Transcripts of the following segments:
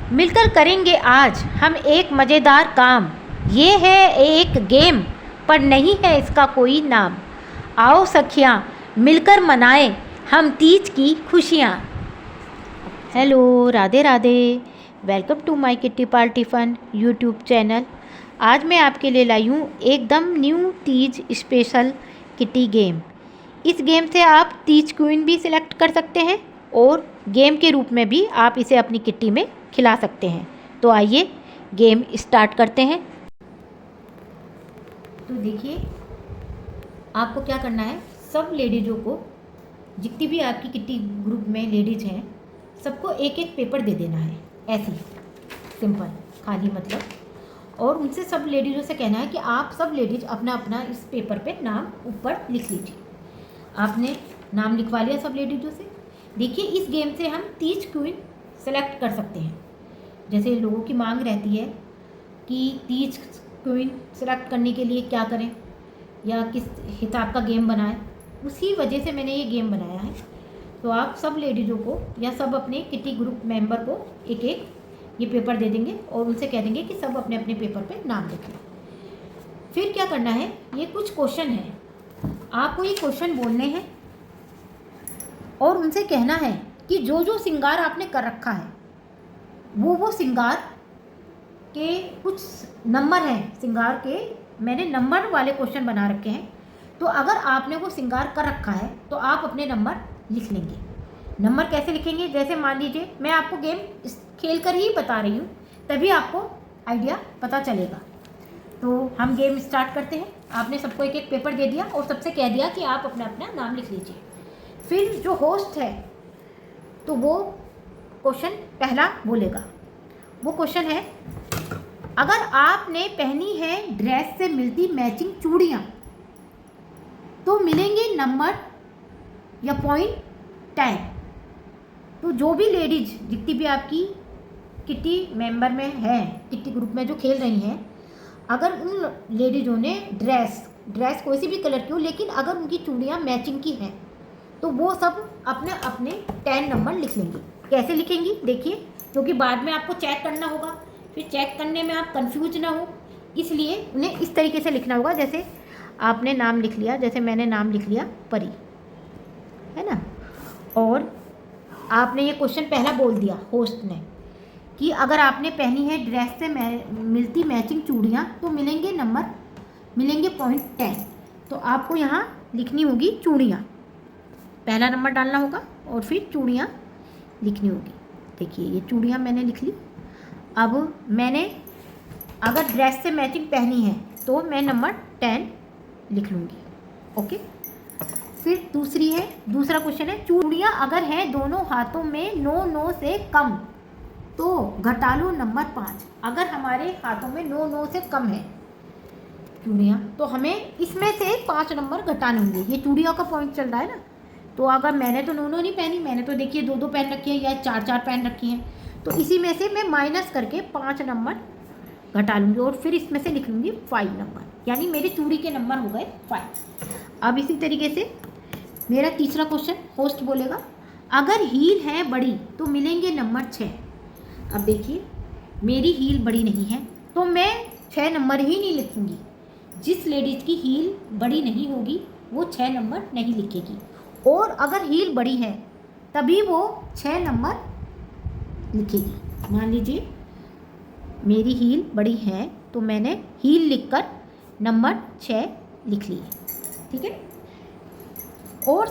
मिलकर करेंगे आज हम एक मज़ेदार काम। ये है एक गेम पर नहीं है इसका कोई नाम। आओ सखियाँ मिलकर मनाएं हम तीज की खुशियाँ। Hello, Radhe Radhe. Welcome to my kitty party fun YouTube channel. आज मैं आपके लिए लाई हूँ एकदम new Teej special kitty game. इस गेम से आप तीज क्वीन भी सिलेक्ट कर सकते हैं और गेम के रूप में भी आप इसे अपनी किट्टी में खिला सकते हैं। तो आइए गेम स्टार्ट करते हैं। तो देखिए, आपको क्या करना है, सब लेडीज़ों को, जितनी भी आपकी किट्टी ग्रुप में लेडीज़ हैं, सबको एक एक पेपर दे देना है, ऐसे सिंपल खाली मतलब। और उनसे सब लेडीज़ों से कहना है कि आप सब लेडीज़ अपना अपना इस पेपर पे नाम ऊपर लिख लीजिए। आपने नाम लिखवा लिया सब लेडीज़ों से। देखिए, इस गेम से हम तीज क्वीन सेलेक्ट कर सकते हैं। जैसे लोगों की मांग रहती है कि तीज क्वीन सेलेक्ट करने के लिए क्या करें या किस हिसाब का गेम बनाएं, उसी वजह से मैंने ये गेम बनाया है। तो आप सब लेडीज़ों को या सब अपने किटी ग्रुप मेंबर को एक एक ये पेपर दे देंगे और उनसे कह देंगे कि सब अपने अपने पेपर पे नाम लिखें। फिर क्या करना है, ये कुछ क्वेश्चन है, आपको ये क्वेश्चन बोलने हैं और उनसे कहना है कि जो जो श्रृंगार आपने कर रखा है वो श्रृंगार के कुछ नंबर हैं। श्रृंगार के मैंने नंबर वाले क्वेश्चन बना रखे हैं। तो अगर आपने वो श्रृंगार कर रखा है तो आप अपने नंबर लिख लेंगे। नंबर कैसे लिखेंगे, जैसे मान लीजिए मैं आपको गेम खेल कर ही बता रही हूँ, तभी आपको आइडिया पता चलेगा। तो हम गेम स्टार्ट करते हैं। आपने सबको एक एक पेपर दे दिया और सबसे कह दिया कि आप अपना अपना नाम लिख लीजिए। फिर जो होस्ट है तो वो क्वेश्चन पहला बोलेगा। वो क्वेश्चन है, अगर आपने पहनी है ड्रेस से मिलती मैचिंग चूड़ियाँ तो मिलेंगे नंबर या पॉइंट 10। तो जो भी लेडीज जितनी भी आपकी किट्टी मेंबर में है, किट्टी ग्रुप में जो खेल रही हैं, अगर उन लेडीज़ों ने ड्रेस कोई सी भी कलर की हो, लेकिन अगर उनकी चूड़ियाँ मैचिंग की हैं तो वो सब अपने अपने 10 नंबर लिख लेंगे। कैसे लिखेंगी देखिए, क्योंकि बाद में आपको चेक करना होगा, फिर चेक करने में आप कंफ्यूज ना हो, इसलिए उन्हें इस तरीके से लिखना होगा। जैसे आपने नाम लिख लिया, जैसे मैंने नाम लिख लिया परी, है ना। और आपने ये क्वेश्चन पहला बोल दिया होस्ट ने कि अगर आपने पहनी है ड्रेस से मिलती मैचिंग चूड़ियाँ तो मिलेंगे पॉइंट 10। तो आपको यहाँ लिखनी होगी चूड़ियाँ, पहला नंबर डालना होगा और फिर चूड़ियाँ लिखनी होगी। देखिए, ये चूड़ियाँ मैंने लिख ली। अब मैंने अगर ड्रेस से मैचिंग पहनी है तो मैं नंबर 10 लिख लूँगी। ओके। फिर दूसरा क्वेश्चन है, चूड़ियाँ अगर हैं दोनों हाथों में 9 से कम तो घटा लो नंबर 5। अगर हमारे हाथों में 9 से कम है चूड़ियाँ तो हमें इसमें से 5 नंबर घटाने होंगे। ये चूड़ियों का पॉइंट चल रहा है ना। तो अगर मैंने तो 9 नहीं पहनी, मैंने तो देखिए 2 पहन रखी है या 4 पहन रखी हैं, तो इसी में से मैं माइनस करके 5 नंबर घटा लूँगी और फिर इसमें से लिख लूँगी 5 नंबर, यानी मेरे चूड़ी के नंबर हो गए 5। अब इसी तरीके से मेरा तीसरा क्वेश्चन होस्ट बोलेगा, अगर हील है बड़ी तो मिलेंगे नंबर 6। अब देखिए, मेरी हील बड़ी नहीं है तो मैं 6 नंबर ही नहीं लिखूँगी। जिस लेडीज़ की हील बड़ी नहीं होगी वो 6 नंबर नहीं लिखेगी, और अगर हील बड़ी है तभी वो 6 नंबर लिखेगी। मान लीजिए मेरी हील बड़ी है तो मैंने हील लिखकर नंबर 6 लिख लिए, ठीक है। और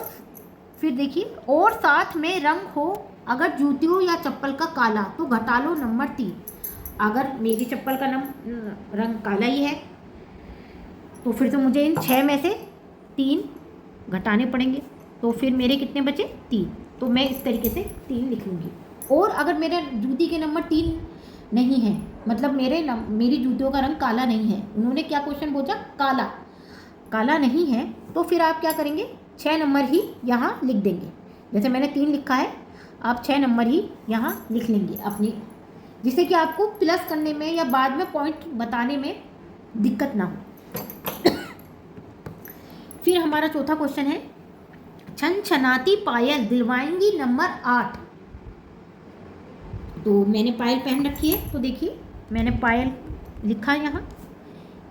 फिर देखिए, और साथ में रंग हो अगर जूतियों या चप्पल का काला तो घटा लो नंबर 3। अगर मेरी चप्पल का रंग काला ही है तो फिर तो मुझे इन 6 में से 3 घटाने पड़ेंगे। तो फिर मेरे कितने बचे, 3। तो मैं इस तरीके से 3 लिख लूँगी। और अगर मेरे जूती के नंबर 3 नहीं है, मतलब मेरी जूतियों का रंग काला नहीं है, उन्होंने क्या क्वेश्चन पूछा, काला नहीं है, तो फिर आप क्या करेंगे, 6 नंबर ही यहाँ लिख देंगे। जैसे मैंने 3 लिखा है, आप 6 नंबर ही यहाँ लिख लेंगे अपनी, जिससे कि आपको प्लस करने में या बाद में पॉइंट बताने में दिक्कत ना हो। फिर हमारा चौथा क्वेश्चन है, छन छनाती पायल दिलवाएंगी नंबर 8। तो मैंने पायल पहन रखी है, तो देखिए मैंने पायल लिखा है यहाँ।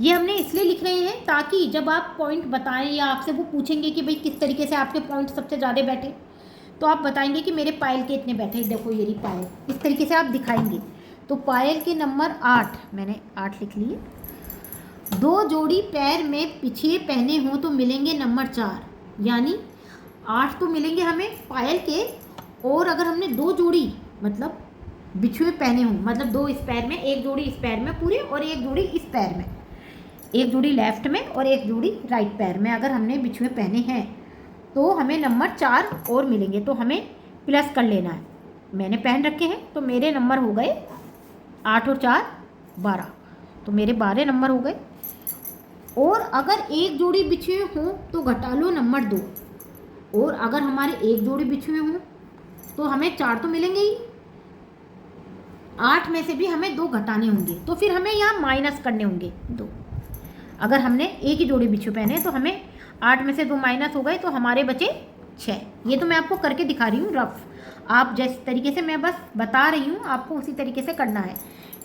ये हमने इसलिए लिख रहे हैं ताकि जब आप पॉइंट बताएं या आपसे वो पूछेंगे कि भाई किस तरीके से आपके पॉइंट सबसे ज़्यादा बैठे, तो आप बताएंगे कि मेरे पायल के इतने बैठे, देखो ये रही पायल, इस तरीके से आप दिखाएंगे। तो पायल के नंबर 8, मैंने 8 लिख लिए। 2 जोड़ी पैर में पिछे पहने हों तो मिलेंगे नंबर 4, यानी 8 तो मिलेंगे हमें पायल के, और अगर हमने 2 जोड़ी मतलब बिछुए पहने हों, मतलब 2 इस पैर में, 1 जोड़ी इस पैर में पूरे और 1 जोड़ी इस पैर में, 1 जोड़ी लेफ्ट में और 1 जोड़ी राइट पैर में अगर हमने बिछुए पहने हैं तो हमें नंबर 4 और मिलेंगे। तो हमें प्लस कर लेना है। मैंने पहन रखे हैं तो मेरे नंबर हो गए 8 और 4 12, तो मेरे 12 नंबर हो गए। और अगर 1 जोड़ी बिछुए हों तो घटा लो नंबर 2, और अगर हमारे 1 जोड़ी बिछुए हों तो हमें 4 तो मिलेंगे ही, 8 में से भी हमें 2 घटाने होंगे, तो फिर हमें यहाँ माइनस करने होंगे 2। अगर हमने एक ही जोड़ी बिच्छू पहने तो हमें 8 में से 2 माइनस हो गए, तो हमारे बचे 6। ये तो मैं आपको करके दिखा रही हूँ रफ, आप जिस तरीके से मैं बस बता रही हूँ आपको उसी तरीके से करना है।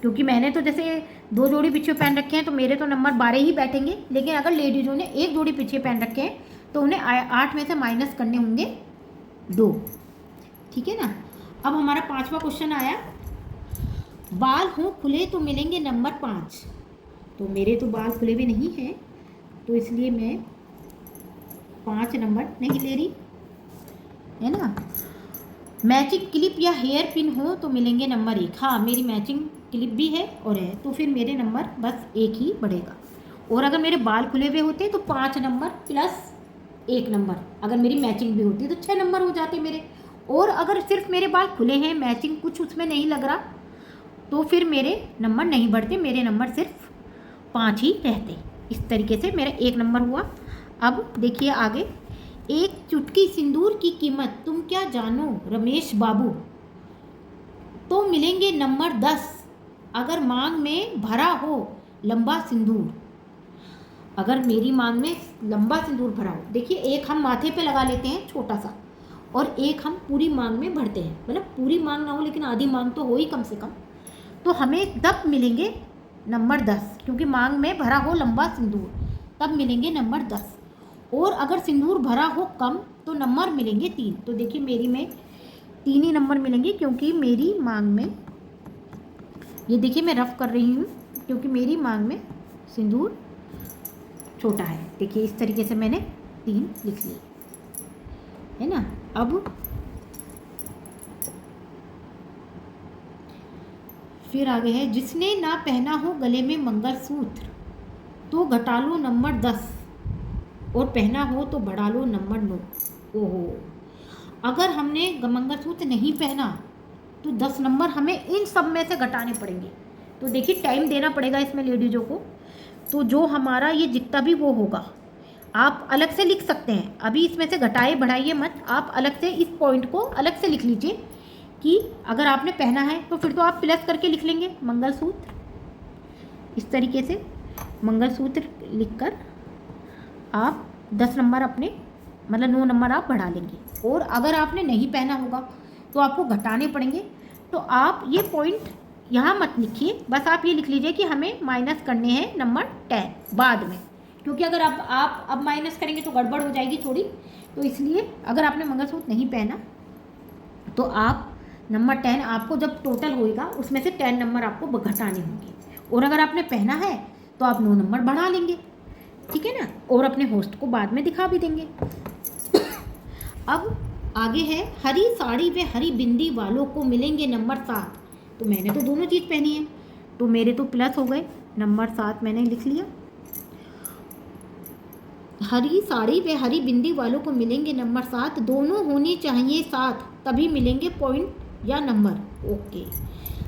क्योंकि मैंने तो जैसे 2 जोड़ी बिच्छू पहन रखे हैं तो मेरे तो नंबर 12 ही बैठेंगे, लेकिन अगर लेडीज़ों ने 1 जोड़ी पीछे पहन रखे हैं तो उन्हें 8 में से माइनस करने होंगे 2। ठीक है ना। अब हमारा 5वां क्वेश्चन आया, बाल हों खुले तो मिलेंगे नंबर 5। तो मेरे तो बाल खुले भी नहीं हैं, तो इसलिए मैं 5 नंबर नहीं ले रही, है ना। मैचिंग क्लिप या हेयर पिन हो तो मिलेंगे नंबर 1। हाँ, मेरी मैचिंग क्लिप भी है और है, तो फिर मेरे नंबर बस 1 ही बढ़ेगा। और अगर मेरे बाल खुले हुए होते तो 5 नंबर प्लस 1 नंबर, अगर मेरी मैचिंग भी होती तो 6 नंबर हो जाते मेरे। और अगर सिर्फ मेरे बाल खुले हैं, मैचिंग कुछ उसमें नहीं लग रहा, तो फिर मेरे नंबर नहीं बढ़ते, मेरे नंबर सिर्फ 5 ही रहते। इस तरीके से मेरा 1 नंबर हुआ। अब देखिए आगे, एक चुटकी सिंदूर की कीमत तुम क्या जानो रमेश बाबू, तो मिलेंगे नंबर 10 अगर मांग में भरा हो लंबा सिंदूर। अगर मेरी मांग में लंबा सिंदूर भरा हो, देखिए एक हम माथे पे लगा लेते हैं छोटा सा, और एक हम पूरी मांग में भरते हैं, मतलब पूरी मांग ना हो लेकिन आधी मांग तो हो ही कम से कम, तो हमें तब मिलेंगे नंबर 10, क्योंकि मांग में भरा हो लंबा सिंदूर, तब मिलेंगे नंबर 10। और अगर सिंदूर भरा हो कम तो नंबर मिलेंगे 3। तो देखिए मेरी में 3 ही नंबर मिलेंगे, क्योंकि मेरी मांग में, ये देखिए मैं रफ कर रही हूँ क्योंकि मेरी मांग में सिंदूर छोटा है। देखिए इस तरीके से मैंने 3 लिख लिए, है ना। अब फिर आगे है, जिसने ना पहना हो गले में मंगलसूत्र तो घटा लो नंबर 10, और पहना हो तो बढ़ा लो नंबर 9। ओहो, अगर हमने मंगलसूत्र नहीं पहना तो 10 नंबर हमें इन सब में से घटाने पड़ेंगे। तो देखिए टाइम देना पड़ेगा इसमें लेडीज़ों को। तो जो हमारा ये जितना भी वो होगा, आप अलग से लिख सकते हैं, अभी इसमें से घटाए बढ़ाइए मत, आप अलग से इस पॉइंट को अलग से लिख लीजिए कि अगर आपने पहना है तो फिर तो आप प्लस करके लिख लेंगे मंगलसूत्र। इस तरीके से मंगलसूत्र लिखकर आप 10 नंबर अपने, मतलब 9 नंबर आप बढ़ा लेंगे। और अगर आपने नहीं पहना होगा तो आपको घटाने पड़ेंगे। तो आप ये पॉइंट यहाँ मत लिखिए, बस आप ये लिख लीजिए कि हमें माइनस करने हैं नंबर 10 बाद में, क्योंकि अगर आप अब माइनस करेंगे तो गड़बड़ हो जाएगी थोड़ी। तो इसलिए अगर आपने मंगलसूत्र नहीं पहना तो आप नंबर 10 आपको जब टोटल होएगा उसमें से 10 नंबर आपको घटाने होंगे, और अगर आपने पहना है तो आप 9 नंबर बढ़ा लेंगे, ठीक है ना। और अपने होस्ट को बाद में दिखा भी देंगे। अब आगे है, हरी साड़ी व हरी बिंदी वालों को मिलेंगे नंबर 7। तो मैंने तो दोनों चीज़ पहनी है तो मेरे तो प्लस हो गए, नंबर 7 मैंने लिख लिया। हरी साड़ी व हरी बिंदी वालों को मिलेंगे नंबर 7, दोनों होनी चाहिए 7 तभी मिलेंगे पॉइंट या नंबर। ओके,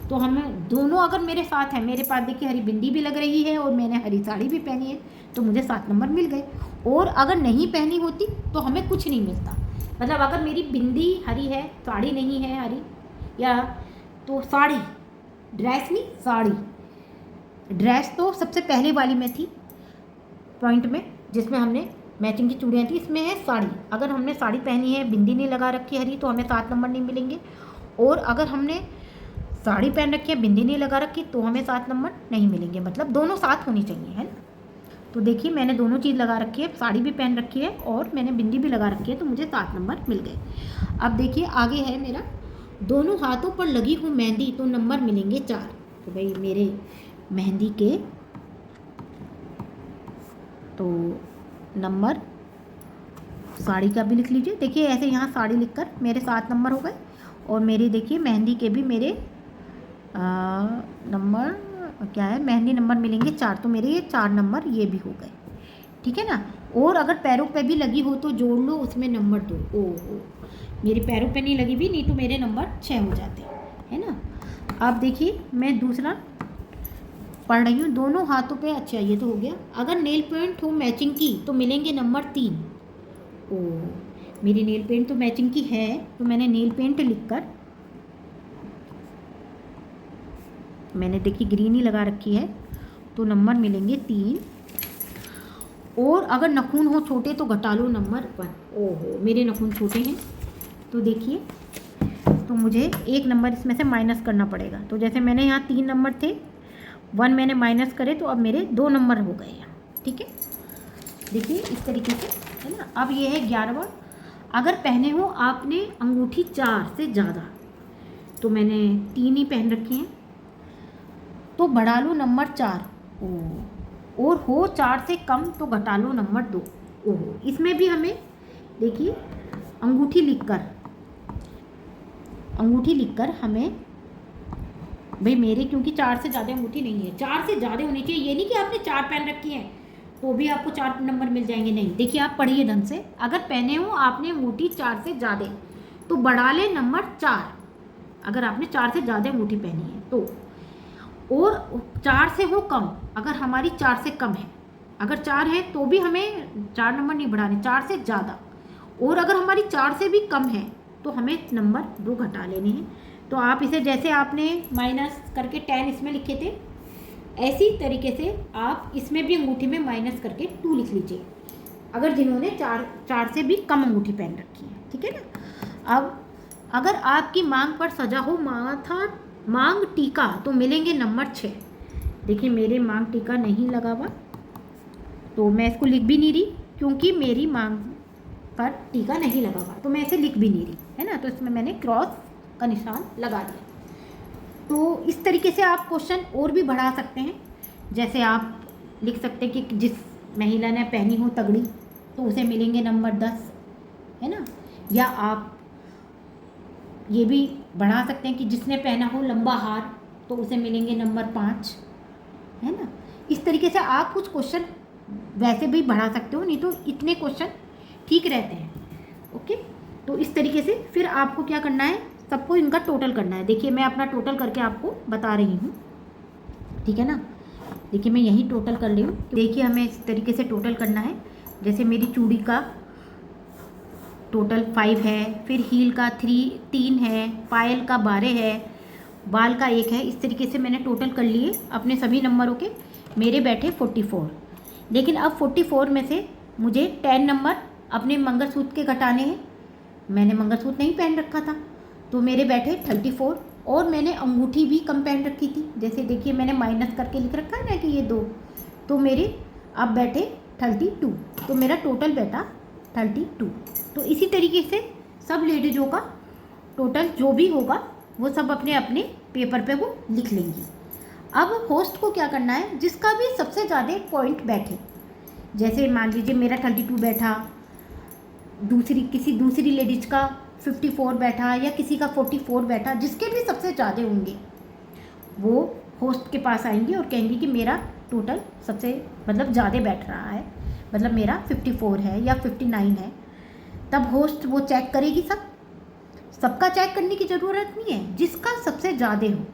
तो हमें दोनों अगर मेरे साथ है, मेरे पास देखिए हरी बिंदी भी लग रही है और मैंने हरी साड़ी भी पहनी है, तो मुझे 7 नंबर मिल गए। और अगर नहीं पहनी होती तो हमें कुछ नहीं मिलता, मतलब अगर मेरी बिंदी हरी है, साड़ी नहीं है हरी, या तो साड़ी, ड्रेस नहीं साड़ी, ड्रेस तो सबसे पहले वाली में थी पॉइंट में, जिसमें हमने मैचिंग की चूड़ियाँ थी, इसमें है साड़ी। अगर हमने साड़ी पहनी है, बिंदी नहीं लगा रखी हरी, तो हमें 7 नंबर नहीं मिलेंगे। और अगर हमने साड़ी पहन रखी है, बिंदी नहीं लगा रखी, तो हमें 7 नंबर नहीं मिलेंगे, मतलब दोनों साथ होनी चाहिए, है ना। तो देखिए मैंने दोनों चीज़ लगा रखी है, साड़ी भी पहन रखी है और मैंने बिंदी भी लगा रखी है, तो मुझे 7 नंबर मिल गए। अब देखिए आगे है मेरा, दोनों हाथों पर लगी हूँ मेहंदी, तो नंबर मिलेंगे 4। तो भाई मेरे मेहंदी के तो नंबर, साड़ी का भी लिख लीजिए, देखिए ऐसे यहाँ साड़ी लिखकर मेरे 7 नंबर हो गए। और मेरे देखिए मेहंदी के भी मेरे नंबर क्या है, मेहंदी नंबर मिलेंगे 4, तो मेरे ये 4 नंबर ये भी हो गए, ठीक है ना। और अगर पैरों पे भी लगी हो तो जोड़ लो, उसमें नंबर 2। ओहो, मेरे पैरों पे नहीं लगी भी, नहीं तो मेरे नंबर 6 हो जाते, है ना। अब देखिए मैं दूसरा पढ़ रही हूँ, दोनों हाथों पे, अच्छा ये तो हो गया। अगर नेल पेंट हो मैचिंग की तो मिलेंगे नंबर 3। ओह, मेरी नेल पेंट तो मैचिंग की है, तो मैंने नेल पेंट लिखकर, मैंने देखिए ग्रीन ही लगा रखी है, तो नंबर मिलेंगे 3। और अगर नखून हो छोटे तो घटा लो नंबर 1। ओहो, मेरे नखून छोटे हैं, तो देखिए तो मुझे 1 नंबर इसमें से माइनस करना पड़ेगा। तो जैसे मैंने यहाँ 3 नंबर थे, 1 मैंने माइनस करे, तो अब मेरे 2 नंबर हो गए यहाँ, ठीक है। देखिए इस तरीके से, है ना। अब ये है 11वां, अगर पहने हो आपने अंगूठी 4 से ज़्यादा, तो मैंने 3 ही पहन रखे हैं, तो बढ़ा लो नंबर 4। ओह, और हो 4 से कम तो घटा लो नंबर 2। ओहो, इसमें भी हमें देखिए अंगूठी लिखकर हमें, भाई मेरे क्योंकि 4 से ज़्यादा अंगूठी नहीं है, 4 से ज़्यादा होनी चाहिए, ये नहीं कि आपने 4 पहन रखी है तो भी आपको 4 नंबर मिल जाएंगे, नहीं। देखिए आप पढ़िए ढंग से, अगर पहने हो आपने अंगूठी 4 से ज़्यादा, तो बढ़ा ले नंबर 4, अगर आपने 4 से ज़्यादा अंगूठी पहनी है तो। और 4 से हो कम, अगर हमारी 4 से कम है, अगर 4 है तो भी हमें 4 नंबर नहीं बढ़ाने, 4 से ज़्यादा। और अगर हमारी 4 से भी कम है तो हमें नंबर 2 घटा लेने हैं। तो आप इसे जैसे आपने माइनस करके 10 इसमें लिखे थे, ऐसी तरीके से आप इसमें भी अंगूठी में माइनस करके 2 लिख लीजिए, अगर जिन्होंने 4 से भी कम अंगूठी पहन रखी है, ठीक है ना। अब अगर आपकी मांग पर सजा हो मांग टीका, तो मिलेंगे नंबर 6। देखिए मेरे मांग टीका नहीं लगा हुआ, तो मैं इसको लिख भी नहीं रही, क्योंकि मेरी मांग पर टीका नहीं लगा हुआ, तो मैं इसे लिख भी नहीं रही, है ना। तो इसमें मैंने क्रॉस का निशान लगा दिया। तो इस तरीके से आप क्वेश्चन और भी बढ़ा सकते हैं, जैसे आप लिख सकते हैं कि जिस महिला ने पहनी हो तगड़ी, तो उसे मिलेंगे नंबर 10, है ना। या आप ये भी बढ़ा सकते हैं कि जिसने पहना हो लंबा हार, तो उसे मिलेंगे नंबर 5, है ना। इस तरीके से आप कुछ क्वेश्चन वैसे भी बढ़ा सकते हो, नहीं तो इतने क्वेश्चन ठीक रहते हैं, ओके। तो इस तरीके से फिर आपको क्या करना है, सबको इनका टोटल करना है। देखिए मैं अपना टोटल करके आपको बता रही हूँ, ठीक है ना। देखिए मैं यही टोटल कर रही हूँ। देखिए हमें इस तरीके से टोटल करना है, जैसे मेरी चूड़ी का टोटल 5 है, फिर हील का 3 है, पायल का 12 है, बाल का 1 है। इस तरीके से मैंने टोटल कर लिए अपने सभी नंबरों के, मेरे बैठे 44। लेकिन अब 44 में से मुझे 10 नंबर अपने मंगलसूत्र के घटाने हैं, मैंने मंगलसूत्र नहीं पहन रखा था, तो मेरे बैठे 34। और मैंने अंगूठी भी कम पहन रखी थी, जैसे देखिए मैंने माइनस करके लिख रखा है ना कि ये 2, तो मेरे अब बैठे 32, तो मेरा टोटल बैठा 32। तो इसी तरीके से सब लेडीज़ों का टोटल जो भी होगा वो सब अपने अपने पेपर पे वो लिख लेंगी। अब होस्ट को क्या करना है, जिसका भी सबसे ज़्यादा पॉइंट बैठे, जैसे मान लीजिए मेरा 32 बैठा, किसी दूसरी लेडीज का 54 बैठा, या किसी का 44 बैठा, जिसके भी सबसे ज़्यादा होंगे वो होस्ट के पास आएंगे और कहेंगे कि मेरा टोटल सबसे मतलब ज़्यादा बैठ रहा है, मतलब मेरा 54 है या 59 है। तब होस्ट वो चेक करेगी, सबका चेक करने की ज़रूरत नहीं है, जिसका सबसे ज़्यादा हो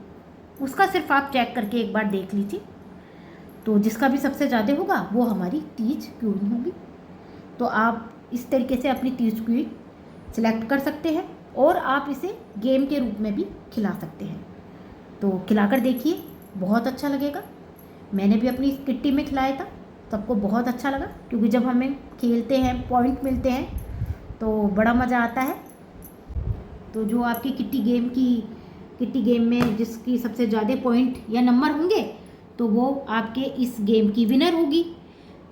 उसका सिर्फ आप चेक करके एक बार देख लीजिए। तो जिसका भी सबसे ज़्यादा होगा वो हमारी तीज क्वीन होगी। तो आप इस तरीके से अपनी तीज क्वीन सिलेक्ट कर सकते हैं, और आप इसे गेम के रूप में भी खिला सकते हैं। तो खिलाकर देखिए, बहुत अच्छा लगेगा। मैंने भी अपनी किट्टी में खिलाया था, सबको बहुत अच्छा लगा, क्योंकि जब हमें खेलते हैं पॉइंट मिलते हैं तो बड़ा मज़ा आता है। तो जो आपकी किट्टी गेम की किट्टी गेम में जिसकी सबसे ज़्यादा पॉइंट या नंबर होंगे तो वो आपके इस गेम की विनर होगी।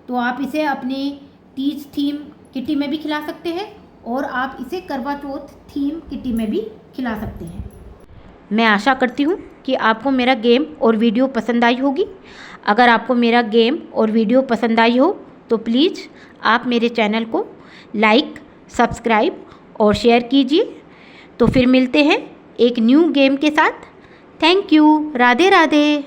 तो आप इसे अपनी तीज थीम किट्टी में भी खिला सकते हैं और आप इसे करवा चौथ थीम किट्टी में भी खिला सकते हैं। मैं आशा करती हूँ कि आपको मेरा गेम और वीडियो पसंद आई होगी। अगर आपको मेरा गेम और वीडियो पसंद आई हो तो प्लीज़ आप मेरे चैनल को लाइक, सब्सक्राइब और शेयर कीजिए। तो फिर मिलते हैं एक न्यू गेम के साथ। Thank you. राधे राधे।